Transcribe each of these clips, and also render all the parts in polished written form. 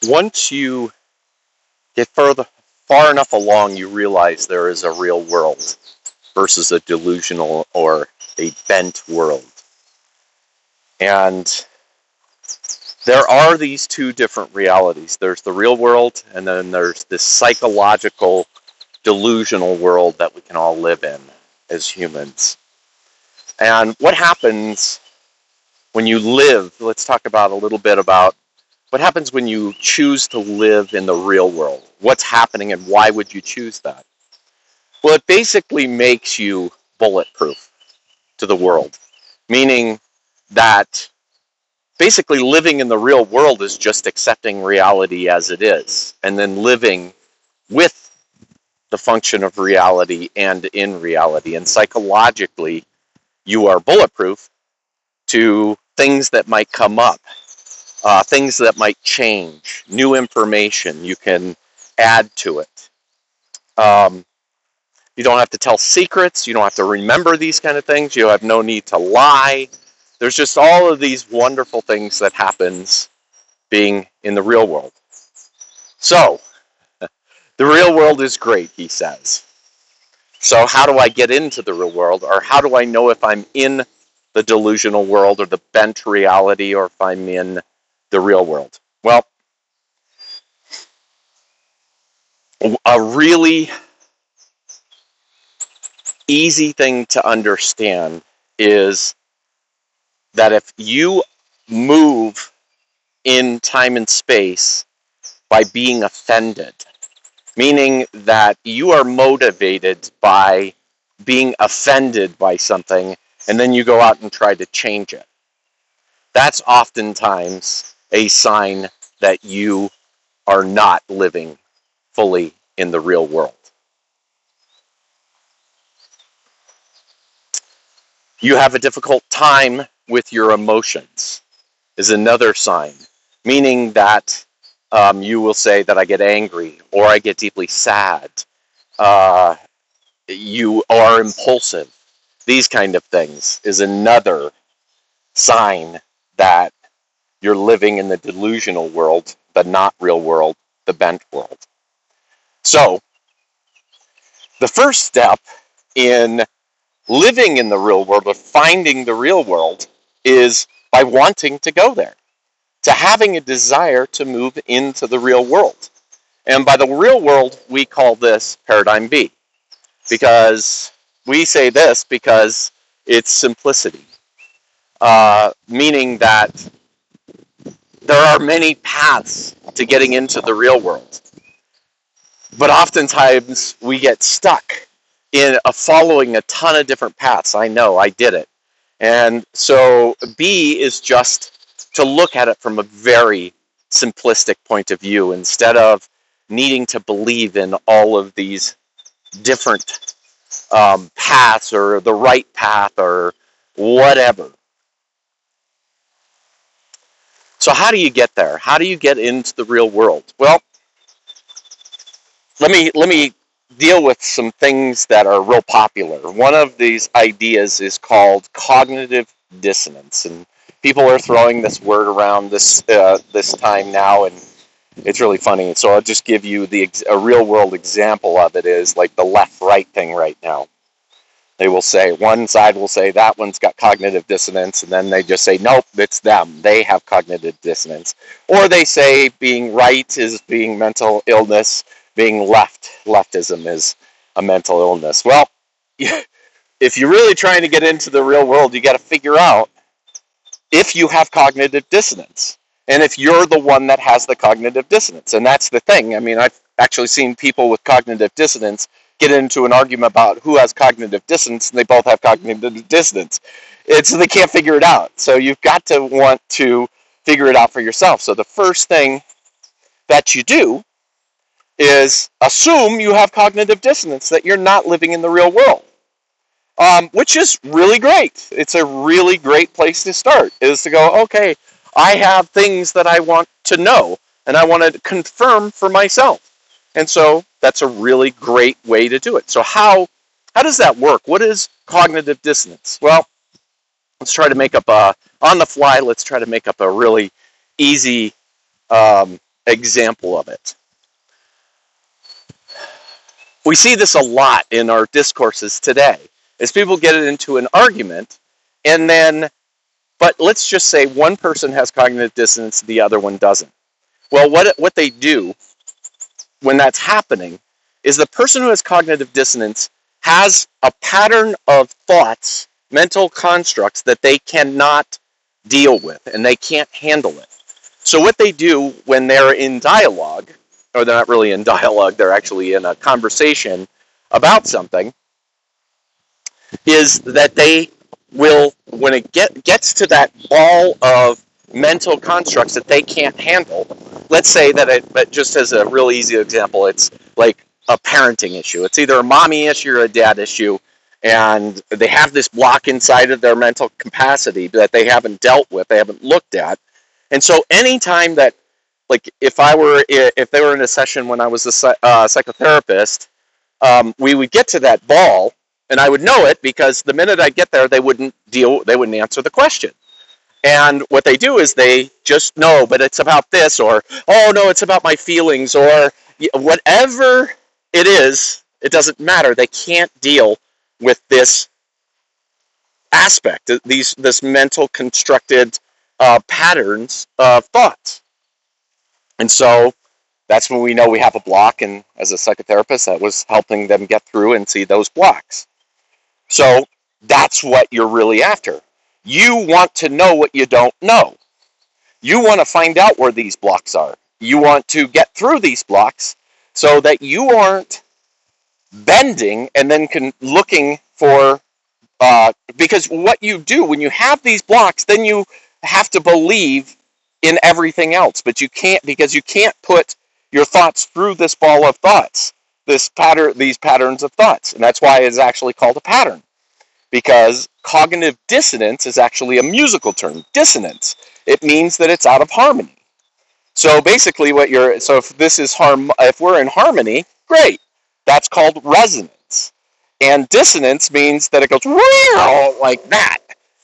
Once you get far enough along, you realize there is a real world versus a delusional or a bent world. And there are these two different realities. There's the real world, and then there's this psychological, delusional world that we can all live in as humans. And what happens when you live, let's talk about a little bit about what happens when you choose to live in the real world. What's happening and why would you choose that? Well, it basically makes you bulletproof to the world, meaning that basically living in the real world is just accepting reality as it is, and then living with the function of reality and in reality. And psychologically, you are bulletproof to things that might come up, things that might change, new information you can add to it. You don't have to tell secrets. You don't have to remember these kind of things. You have no need to lie. There's just all of these wonderful things that happens being in the real world. So, the real world is great, he says. So how do I get into the real world? Or how do I know if I'm in the delusional world or the bent reality or if I'm in the real world? Well, a really easy thing to understand is that if you move in time and space by being offended, meaning that you are motivated by being offended by something, and then you go out and try to change it. That's oftentimes a sign that you are not living fully in the real world. You have a difficult time with your emotions is another sign, meaning that you will say that I get angry or I get deeply sad. You are impulsive. These kind of things is another sign that you're living in the delusional world, the not real world, the bent world. So, the first step in living in the real world or finding the real world is by wanting to go there, to having a desire to move into the real world. And by the real world, we call this paradigm B, because we say this because it's simplicity, meaning that there are many paths to getting into the real world. But oftentimes we get stuck in following a ton of different paths. I know, I did it. And so B is just to look at it from a very simplistic point of view instead of needing to believe in all of these different paths or the right path or whatever. So how do you get there? How do you get into the real world? Well, let me deal with some things that are real popular. One of these ideas is called cognitive dissonance, and people are throwing this word around this time now, and it's really funny. So I'll just give you a real world example of it is like the left-right thing right now. They will say, one side will say that one's got cognitive dissonance, and then they just say, nope, it's them. They have cognitive dissonance. Or they say being right is being mental illness, being leftism is a mental illness. Well, if you're really trying to get into the real world, you got to figure out if you have cognitive dissonance and if you're the one that has the cognitive dissonance. And that's the thing. I mean, I've actually seen people with cognitive dissonance get into an argument about who has cognitive dissonance, and they both have cognitive dissonance. They can't figure it out. So you've got to want to figure it out for yourself. So the first thing that you do is assume you have cognitive dissonance, that you're not living in the real world, which is really great. It's a really great place to start, is to go, okay, I have things that I want to know, and I want to confirm for myself. And so that's a really great way to do it. So how does that work? What is cognitive dissonance? Well, let's try to make up on the fly, let's try to make up a really easy example of it. We see this a lot in our discourses today, as people get into an argument, and then, but let's just say one person has cognitive dissonance, the other one doesn't. Well, what they do when that's happening is the person who has cognitive dissonance has a pattern of thoughts, mental constructs that they cannot deal with and they can't handle it. So what they do when they're in dialogue, or they're not really in dialogue, they're actually in a conversation about something, is that they will, when it gets to that ball of mental constructs that they can't handle, let's say that but just as a real easy example, it's like a parenting issue. It's either a mommy issue or a dad issue, and they have this block inside of their mental capacity that they haven't dealt with, they haven't looked at. And so anytime that, like if they were in a session when I was a psychotherapist, we would get to that ball, and I would know it because the minute I get there, they wouldn't answer the question. And what they do is they just know, but it's about this, or oh no, it's about my feelings, or whatever it is. It doesn't matter. They can't deal with this aspect, this mental constructed patterns of thoughts, and so that's when we know we have a block. And as a psychotherapist, that was helping them get through and see those blocks. So that's what you're really after. You want to know what you don't know. You want to find out where these blocks are. You want to get through these blocks so that you aren't bending and then looking for, because what you do when you have these blocks, then you have to believe in everything else, but you can't, because you can't put your thoughts through this ball of thoughts, these patterns of thoughts. And that's why it's actually called a pattern, because cognitive dissonance is actually a musical term. Dissonance, it means that it's out of harmony. So basically if we're in harmony, great. That's called resonance. And dissonance means that it goes like that,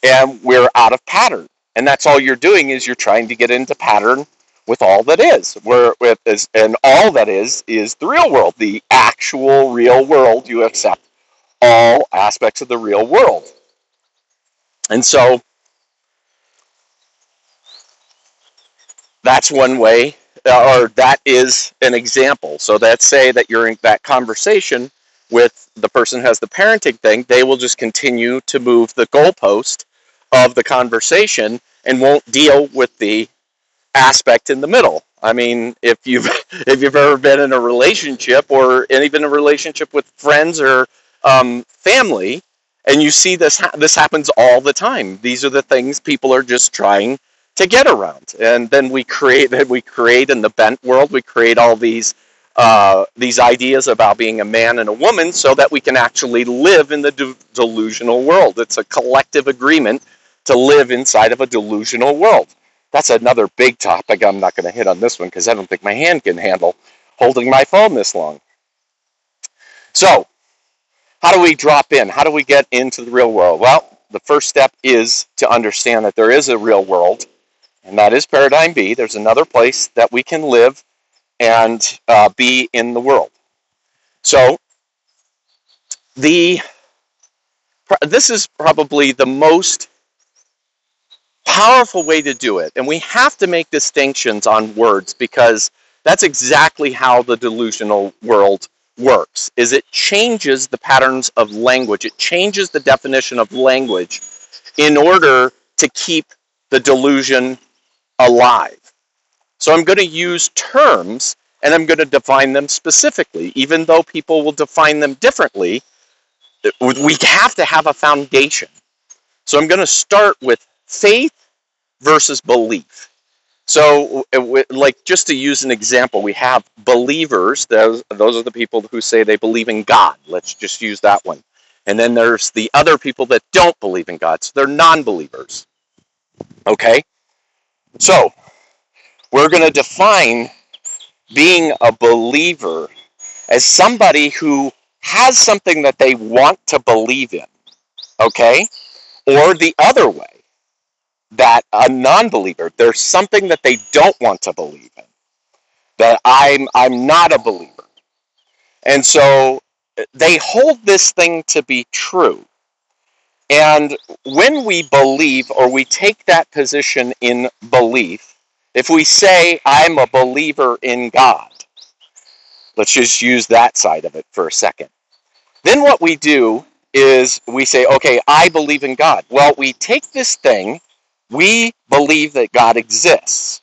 and we're out of pattern. And that's all you're doing, is you're trying to get into pattern with all that is. And all that is the real world, the actual real world. You accept all aspects of the real world. And so that's one way, or that is an example. So let's say that you're in that conversation with the person who has the parenting thing. They will just continue to move the goalpost of the conversation and won't deal with the aspect in the middle. I mean, if you've ever been in a relationship, or even a relationship with friends or family, and you see this happens all the time. These are the things people are just trying to get around, and then we create in the bent world. We create all these ideas about being a man and a woman, so that we can actually live in the delusional world. It's a collective agreement to live inside of a delusional world. That's another big topic. I'm not going to hit on this one because I don't think my hand can handle holding my phone this long. So, how do we drop in? How do we get into the real world? Well, the first step is to understand that there is a real world, and that is paradigm B. There's another place that we can live and be in the world. So, this is probably the most powerful way to do it. And we have to make distinctions on words, because that's exactly how the delusional world works. Is it changes the patterns of language. It changes the definition of language in order to keep the delusion alive. So I'm going to use terms, and I'm going to define them specifically. Even though people will define them differently, we have to have a foundation. So I'm going to start with faith versus belief. So, like, just to use an example, we have believers. Those are the people who say they believe in God. Let's just use that one. And then there's the other people that don't believe in God. So they're non-believers. Okay? So, we're going to define being a believer as somebody who has something that they want to believe in. Okay? Or the other way, that a non-believer, there's something that they don't want to believe in. that I'm not a believer. And so they hold this thing to be true. And when we believe or we take that position in belief, if we say, I'm a believer in God, let's just use that side of it for a second. Then what we do is we say, okay, I believe in God. Well, we take this thing, we believe that God exists.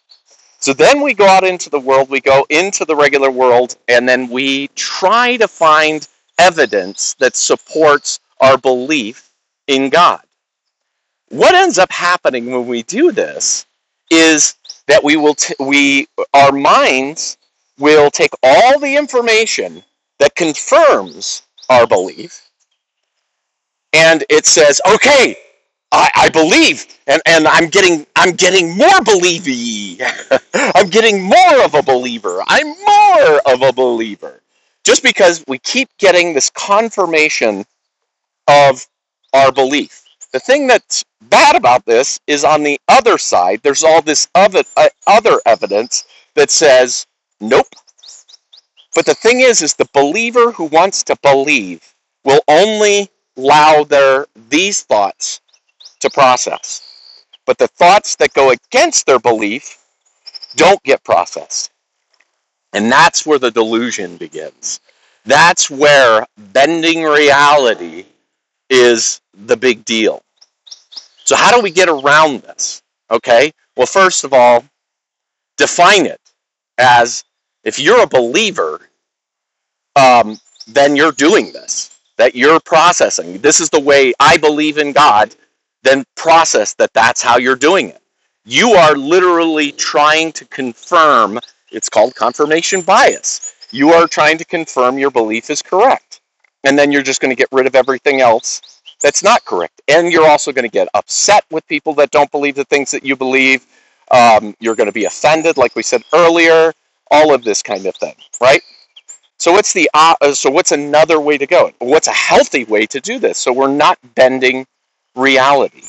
So then we go out into the world, we go into the regular world, and then we try to find evidence that supports our belief in God. What ends up happening when we do this is that our minds will take all the information that confirms our belief, and it says, okay, I believe, and I'm getting more believy. I'm getting more of a believer. I'm more of a believer. Just because we keep getting this confirmation of our belief. The thing that's bad about this is on the other side, there's all this other evidence that says, nope. But the thing is the believer who wants to believe will only allow these thoughts to process. But the thoughts that go against their belief don't get processed. And that's where the delusion begins. That's where bending reality is the big deal. So how do we get around this? Okay, well, first of all, define it as, if you're a believer, then you're doing this, that you're processing. This is the way I believe in God, then process that that's how you're doing it. You are literally trying to confirm, it's called confirmation bias. You are trying to confirm your belief is correct. And then you're just going to get rid of everything else that's not correct. And you're also going to get upset with people that don't believe the things that you believe. You're going to be offended, like we said earlier, all of this kind of thing, right? So what's another way to go? What's a healthy way to do this so we're not bending reality?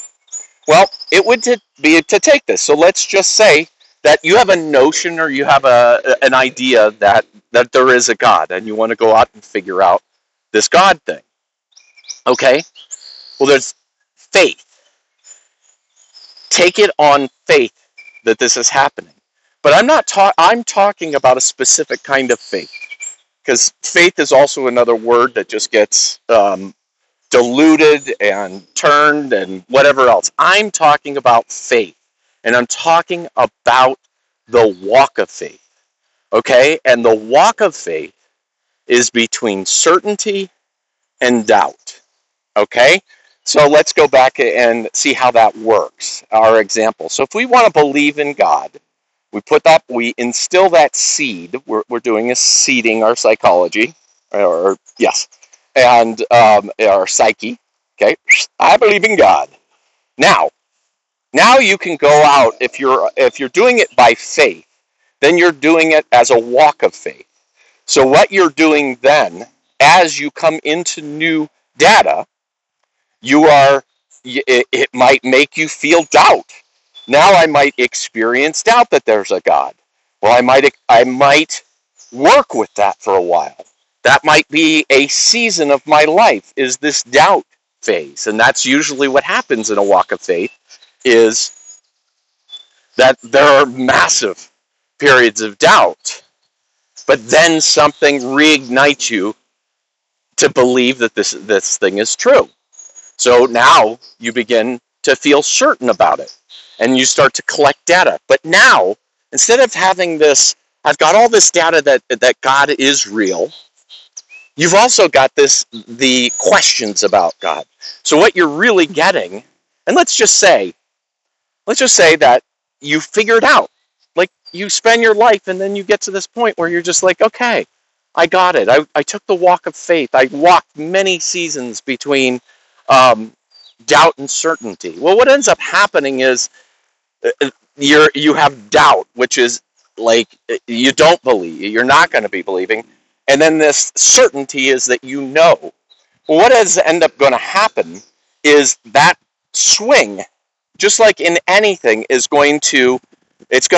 Well, it would be to take this. So let's just say that you have a notion or you have an idea that there is a God and you want to go out and figure out this God thing. Okay? Well, there's faith. Take it on faith that this is happening. But I'm talking about a specific kind of faith. Because faith is also another word that just gets diluted and turned and whatever else. I'm talking about faith. And I'm talking about the walk of faith. Okay? And the walk of faith is between certainty and doubt. Okay? So let's go back and see how that works. Our example. So if we want to believe in God, we instill that seed. We're doing is seeding our psychology, or yes, and our psyche. Okay, I believe in God. Now you can go out if you're doing it by faith, then you're doing it as a walk of faith. So what you're doing then, as you come into new data, it might make you feel doubt. Now I might experience doubt that there's a God. Well, I might work with that for a while. That might be a season of my life, is this doubt phase. And that's usually what happens in a walk of faith, is that there are massive periods of doubt, but then something reignites you to believe that this thing is true. So now you begin to feel certain about it and you start to collect data. But now, instead of having this, I've got all this data that God is real, you've also got the questions about God. So what you're really getting, and let's just say that you figure it out. Like, you spend your life and then you get to this point where you're just like, okay, I got it. I took the walk of faith. I walked many seasons between doubt and certainty. Well, what ends up happening is you have doubt, which is like you don't believe. You're not going to be believing. And then this certainty is that you know. Well, what ends up going to happen is that swing, just like in anything, it's going to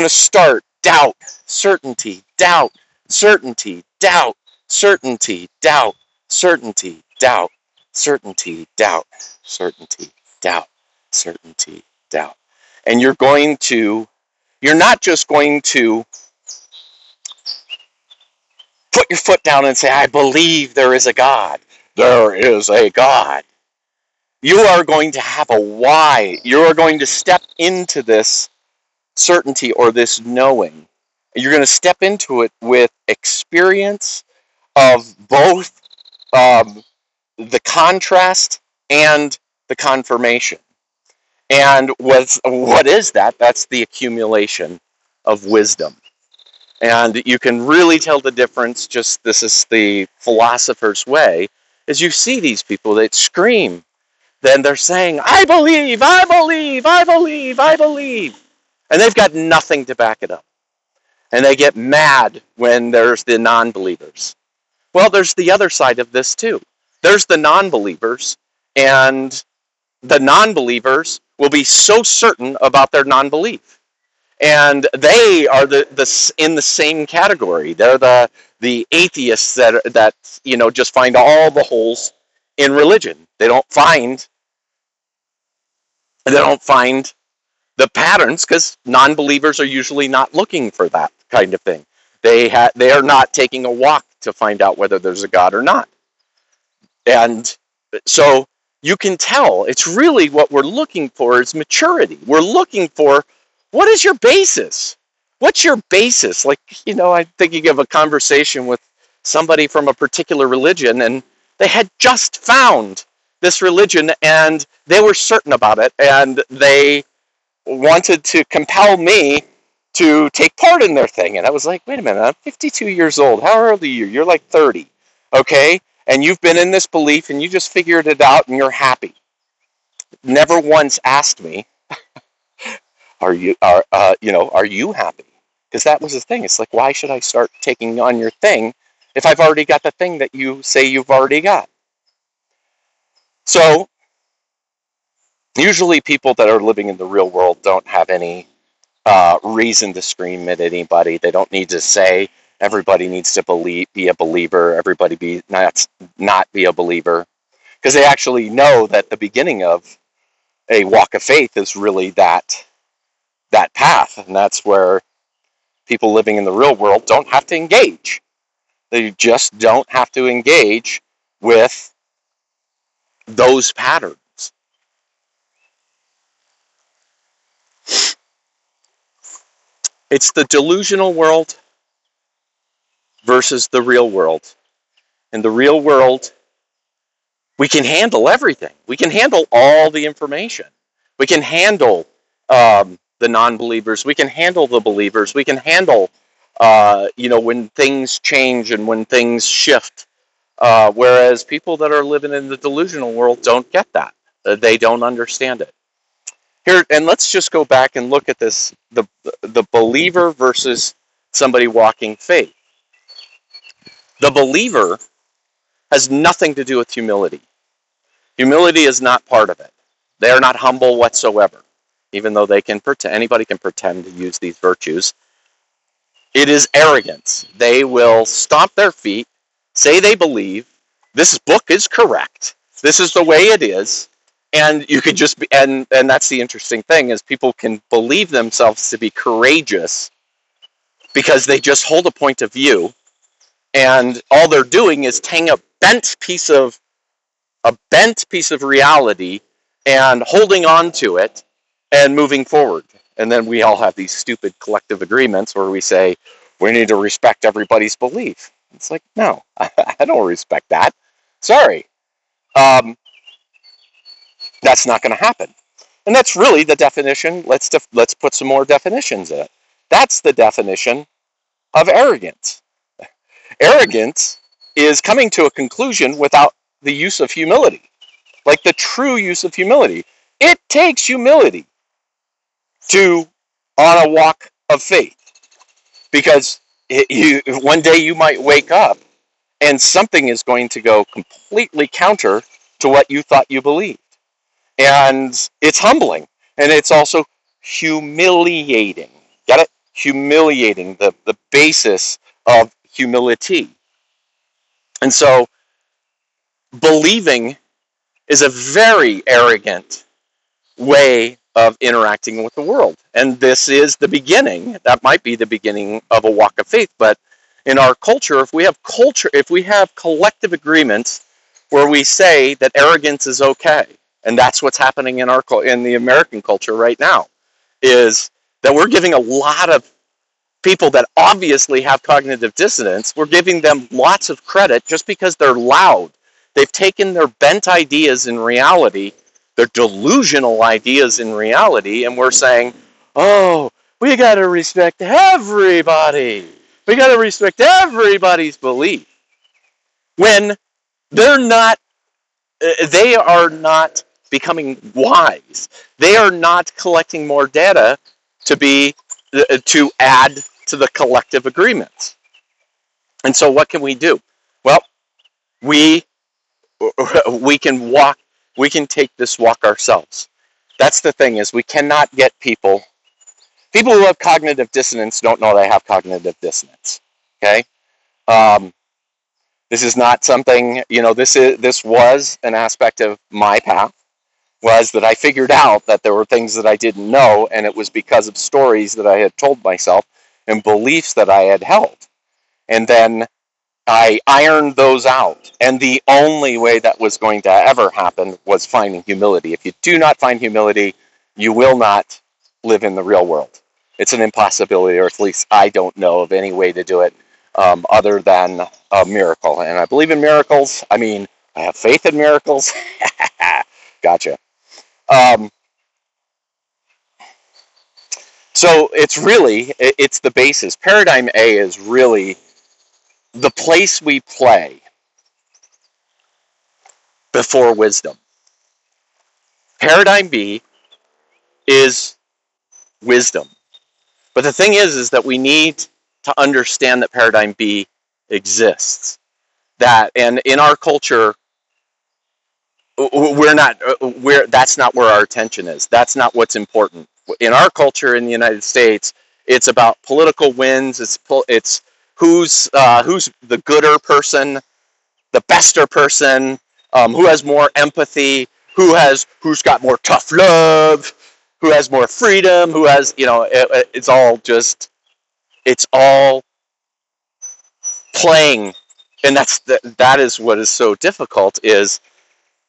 start doubt, certainty, doubt, certainty, doubt, certainty, doubt, certainty, doubt, certainty, doubt, certainty, doubt, certainty, doubt. And you're not just going to put your foot down and say, I believe there is a God. There is a God. You are going to have a why. You are going to step into this certainty or this knowing. You're going to step into it with experience of both the contrast and the confirmation. And what is that? That's the accumulation of wisdom. And you can really tell the difference, just this is the philosopher's way, as you see these people that scream. Then they're saying, I believe, I believe, I believe, I believe. And they've got nothing to back it up. And they get mad when there's the non-believers. Well, there's the other side of this too. There's the non-believers, and the non-believers will be so certain about their non-belief. And they are in the same category. They're the atheists that just find all the holes in religion. They don't find the patterns because non-believers are usually not looking for that kind of thing. They are not taking a walk to find out whether there's a God or not. And so you can tell it's really what we're looking for is maturity. We're looking for, what is your basis? What's your basis? Like, I'm thinking of a conversation with somebody from a particular religion, and they had just found this religion and they were certain about it, and they wanted to compel me to take part in their thing. And I was like, wait a minute, I'm 52 years old. How old are you? You're like 30. Okay? And you've been in this belief and you just figured it out and you're happy. Never once asked me, are you happy? Because that was the thing. It's like, why should I start taking on your thing if I've already got the thing that you say you've already got? So usually people that are living in the real world don't have any reason to scream at anybody. They don't need to say everybody needs to be a believer, everybody be not be a believer, because they actually know that the beginning of a walk of faith is really that path, and that's where people living in the real world don't have to engage. They just don't have to engage with those patterns. It's the delusional world versus the real world. In the real world, we can handle everything. We can handle all the information. We can handle the non-believers. We can handle the believers. We can handle, when things change and when things shift. Whereas people that are living in the delusional world don't get that. They don't understand it. Here, and let's just go back and look at this: the believer versus somebody walking faith. The believer has nothing to do with humility. Humility is not part of it. They are not humble whatsoever, even though anybody can pretend to use these virtues. It is arrogance. They will stomp their feet, say they believe, this book is correct, this is the way it is, and you could just be, and that's the interesting thing, is people can believe themselves to be courageous because they just hold a point of view, and all they're doing is taking a bent piece of reality and holding on to it and moving forward. And then we all have these stupid collective agreements where we say we need to respect everybody's belief. It's like, no, I don't respect that. Sorry. That's not going to happen. And that's really the definition. Let's put some more definitions in it. That's the definition of arrogance. Arrogance is coming to a conclusion without the use of humility. Like the true use of humility. It takes humility on a walk of faith. Because one day you might wake up and something is going to go completely counter to what you thought you believed. And it's humbling. And it's also humiliating. Get it? humiliating, the basis of humility. And so believing is a very arrogant way of interacting with the world. And this is the beginning. That might be the beginning of a walk of faith. But in our culture, if we have collective agreements where we say that arrogance is okay, and that's what's happening in the American culture right now, is that we're giving a lot of people that obviously have cognitive dissonance, we're giving them lots of credit just because they're loud. They've taken their bent ideas in reality, their delusional ideas in reality, and we're saying, oh, we got to respect everybody. We got to respect everybody's belief. When they're not, they are not becoming wise. They are not collecting more data to add to the collective agreements. And so what can we do? Well, we we can walk, we can take this walk ourselves. That's the thing, is we cannot get people who have cognitive dissonance don't know they have cognitive dissonance. Okay? Um, this is not something, this was an aspect of my path, was that I figured out that there were things that I didn't know, and it was because of stories that I had told myself and beliefs that I had held. And then I ironed those out. And the only way that was going to ever happen was finding humility. If you do not find humility, you will not live in the real world. It's an impossibility, or at least I don't know of any way to do it other than a miracle. And I believe in miracles. I mean, I have faith in miracles. Gotcha. Um, so it's the basis. Paradigm A is really the place we play before wisdom. Paradigm B is wisdom. But the thing is that we need to understand that paradigm B exists. And in our culture, that's not where our attention is. That's not what's important. In our culture in the United States, it's about political wins. It's who's the gooder person, the bester person, who has more empathy, who's got more tough love, who has more freedom, who has it's all playing, and that is what is so difficult, is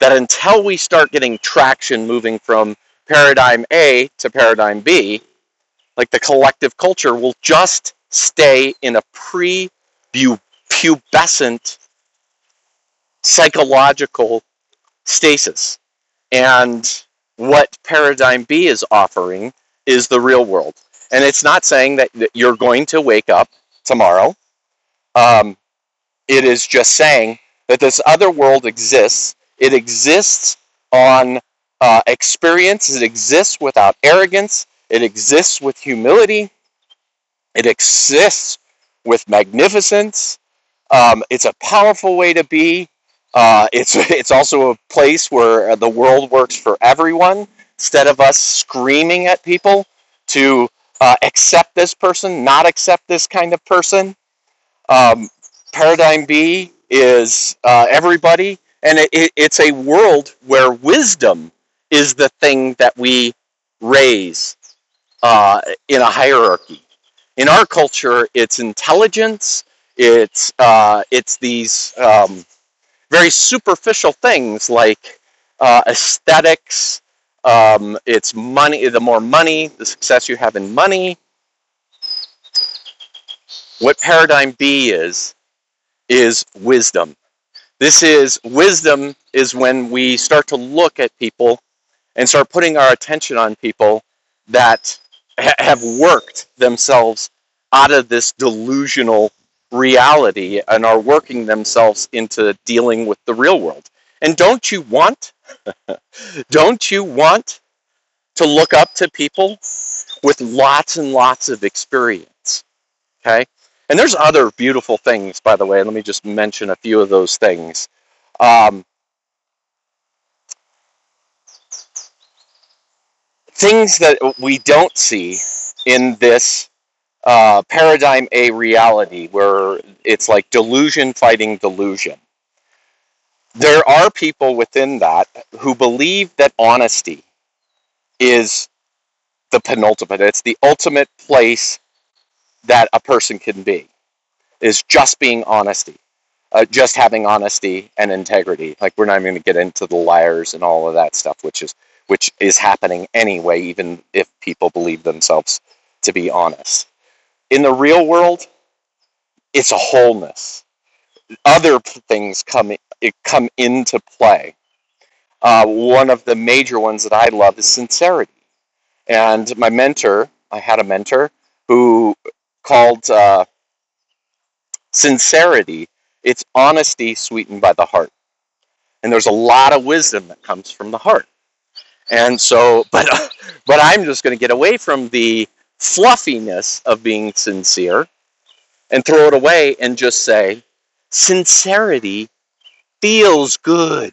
that until we start getting traction moving from paradigm A to paradigm B, like the collective culture will just stay in a pre-pubescent psychological stasis. And what paradigm B is offering is the real world. And it's not saying that you're going to wake up tomorrow. It is just saying that this other world exists. It exists on experience. It exists without arrogance. It exists with humility. It exists with magnificence. It's a powerful way to be. It's also a place where the world works for everyone. Instead of us screaming at people to accept this person, not accept this kind of person. Um, Paradigm B is everybody, and it's a world where wisdom is the thing that we raise in a hierarchy. In our culture, it's intelligence. It's these very superficial things like aesthetics. It's money. The more money, the success you have in money. What paradigm B is wisdom. Wisdom is when we start to look at people and start putting our attention on people that have worked themselves out of this delusional reality and are working themselves into dealing with the real world. And don't you want to look up to people with lots and lots of experience? Okay? And there's other beautiful things, by the way. Let me just mention a few of those things. Um, Things that we don't see in this paradigm A reality, where it's like delusion fighting delusion. There are people within that who believe that honesty is the penultimate. It's the ultimate place that a person can be, is just being honesty. Just having honesty and integrity. Like, we're not even going to get into the liars and all of that stuff, which is happening anyway, even if people believe themselves to be honest. In the real world, it's a wholeness. Other things come into play. One of the major ones that I love is sincerity. And I had a mentor who called sincerity, it's honesty sweetened by the heart. And there's a lot of wisdom that comes from the heart. And so, but I'm just going to get away from the fluffiness of being sincere and throw it away and just say, sincerity feels good.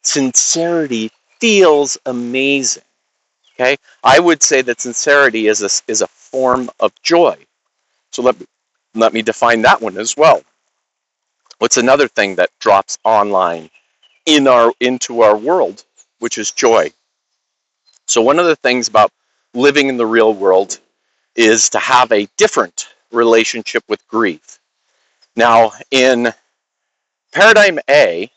Sincerity feels amazing. Okay, I would say that sincerity is a form of joy. So let me define that one as well. What's another thing that drops online into our world, which is joy? So one of the things about living in the real world is to have a different relationship with grief. Now, in paradigm A,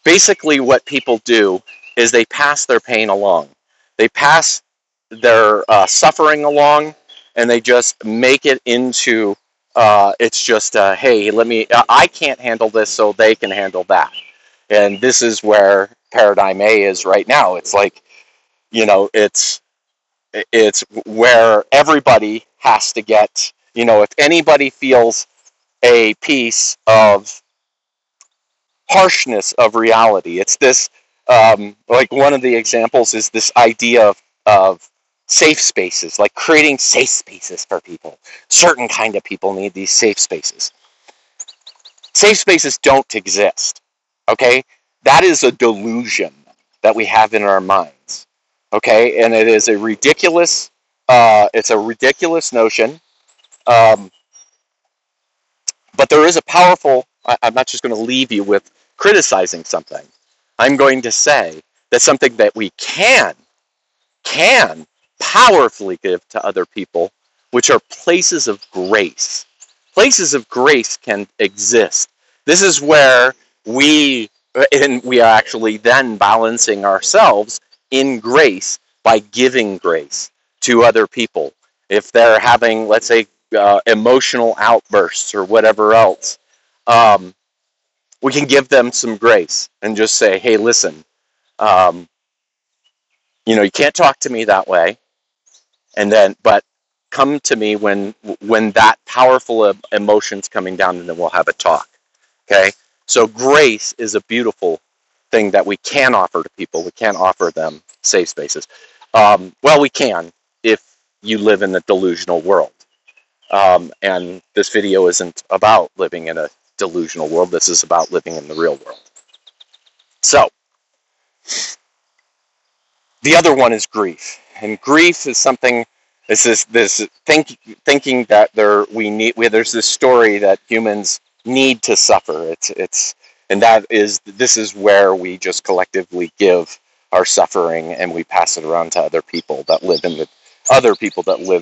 basically what people do is they pass their pain along. They pass their suffering along, and they just make it into it's just hey, I can't handle this, so they can handle that. And this is where paradigm A is right now. It's like, it's where everybody has to get, if anybody feels a piece of harshness of reality. It's this, like, one of the examples is this idea of safe spaces, like creating safe spaces for people. Certain kind of people need these safe spaces. Safe spaces don't exist, okay? That is a delusion that we have in our minds, okay? And it is it's a ridiculous notion. Um, But there is a powerful, I'm not just going to leave you with criticizing something. I'm going to say that something that we can powerfully give to other people, which are places of grace. Places of grace can exist. This is where we are actually then balancing ourselves in grace by giving grace to other people. If they're having, let's say, emotional outbursts or whatever else, um, we can give them some grace and just say, hey, listen, um, you can't talk to me that way. But come to me when that powerful emotion's coming down, and then we'll have a talk. Okay? So grace is a beautiful thing that we can offer to people. We can't offer them safe spaces. Well, we can if you live in the delusional world. And this video isn't about living in a delusional world. This is about living in the real world. So, the other one is grief, and grief is something. This thinking that there's this story that humans need to suffer. And this is where we just collectively give our suffering and we pass it around to other people that live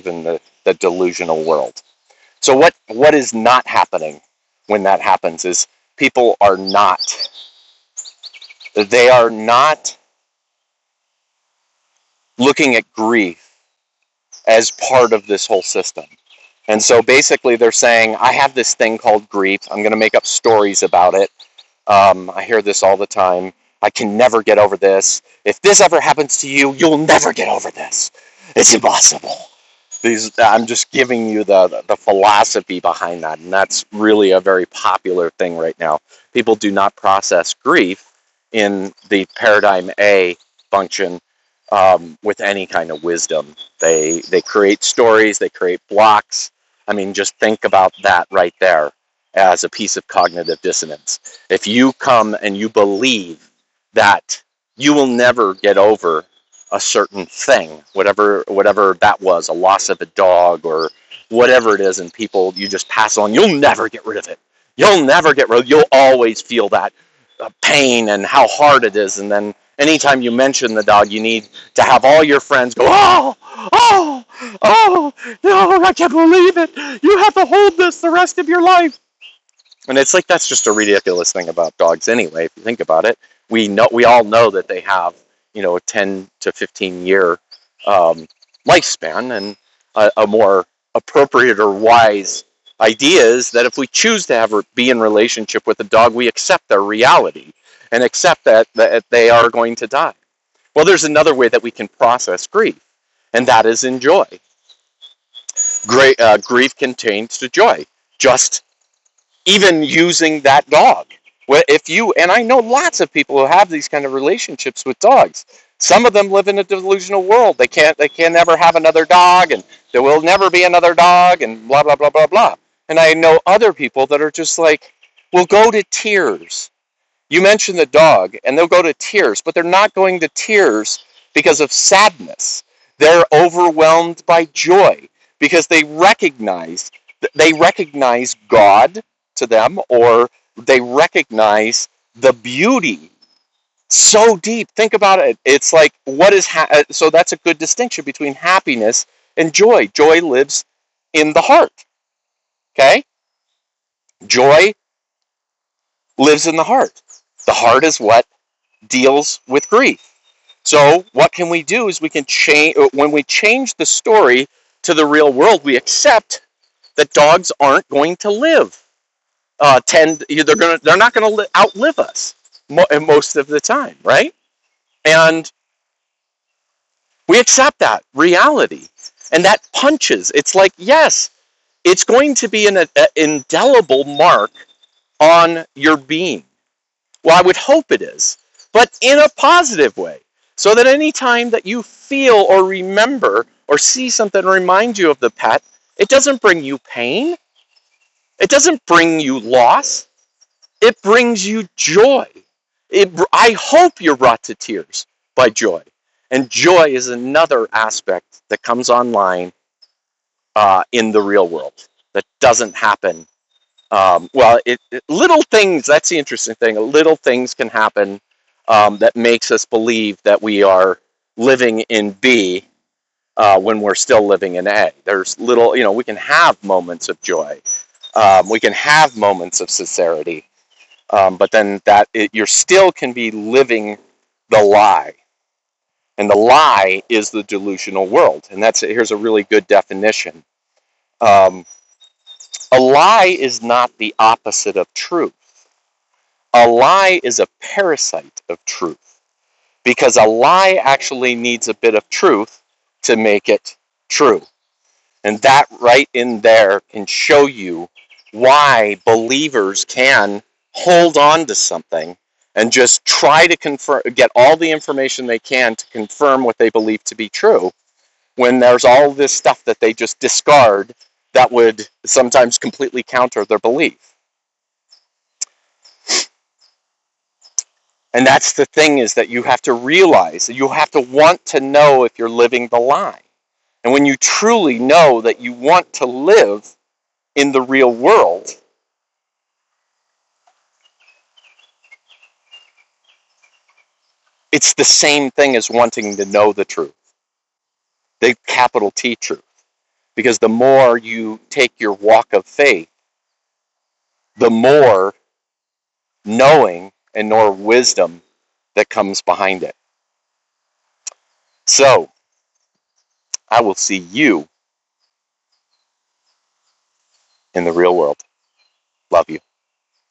in the delusional world. So what is not happening when that happens is people they are not looking at grief as part of this whole system. And so basically they're saying, I have this thing called grief. I'm going to make up stories about it. I hear this all the time. I can never get over this. If this ever happens to you, you'll never get over this. It's impossible. I'm just giving you the philosophy behind that, and that's really a very popular thing right now. People do not process grief in the paradigm A function with any kind of wisdom. They create stories, they create blocks. I mean, just think about that right there as a piece of cognitive dissonance. If you come and you believe that you will never get over a certain thing, whatever that was, a loss of a dog or whatever it is, and people, you just pass on. You'll never get rid of it. You'll never get rid of it. You'll always feel that pain and how hard it is. And then anytime you mention the dog, you need to have all your friends go, oh, oh, oh, no, I can't believe it. You have to hold this the rest of your life. And it's like, that's just a ridiculous thing about dogs anyway. If you think about it, we all know that they have, a 10 to 15 year lifespan, and a more appropriate or wise idea is that if we choose to be in relationship with a dog, we accept their reality and accept that they are going to die. Well, there's another way that we can process grief, and that is in joy. Grief can change to joy. Just even using that dog. If you, and I know lots of people who have these kind of relationships with dogs. Some of them live in a delusional world. They can never have another dog, and there will never be another dog, and blah blah blah blah blah. And I know other people that are just like, will go to tears. You mention the dog, and they'll go to tears, but they're not going to tears because of sadness. They're overwhelmed by joy because they recognize God to them, or they recognize the beauty so deep. Think about it. It's like, so that's a good distinction between happiness and joy. Joy lives in the heart. Okay? Joy lives in the heart. The heart is what deals with grief. So what can we do is we can change. When we change the story to the real world, we accept that dogs aren't going to live. They're not going to outlive us most of the time, right? And we accept that reality, and that punches. It's like, yes, it's going to be an indelible mark on your being. Well, I would hope it is, but in a positive way, so that any time that you feel or remember or see something remind you of the pet, it doesn't bring you pain. It doesn't bring you loss. It brings you joy. I hope you're brought to tears by joy. And joy is another aspect that comes online in the real world that doesn't happen. Little things, that's the interesting thing. Little things can happen that makes us believe that we are living in B when we're still living in A. There's little, we can have moments of joy. We can have moments of sincerity. But then you still can be living the lie. And the lie is the delusional world. And here's a really good definition. Um, a lie is not the opposite of truth. A lie is a parasite of truth, because a lie actually needs a bit of truth to make it true. And that right in there can show you why believers can hold on to something and just try to get all the information they can to confirm what they believe to be true, when there's all this stuff that they just discard that would sometimes completely counter their belief. And that's the thing, is that you have to realize, you have to want to know if you're living the lie. And when you truly know that you want to live in the real world, it's the same thing as wanting to know the truth, the capital T truth. Because the more you take your walk of faith, the more knowing and more wisdom that comes behind it. So, I will see you in the real world. Love you.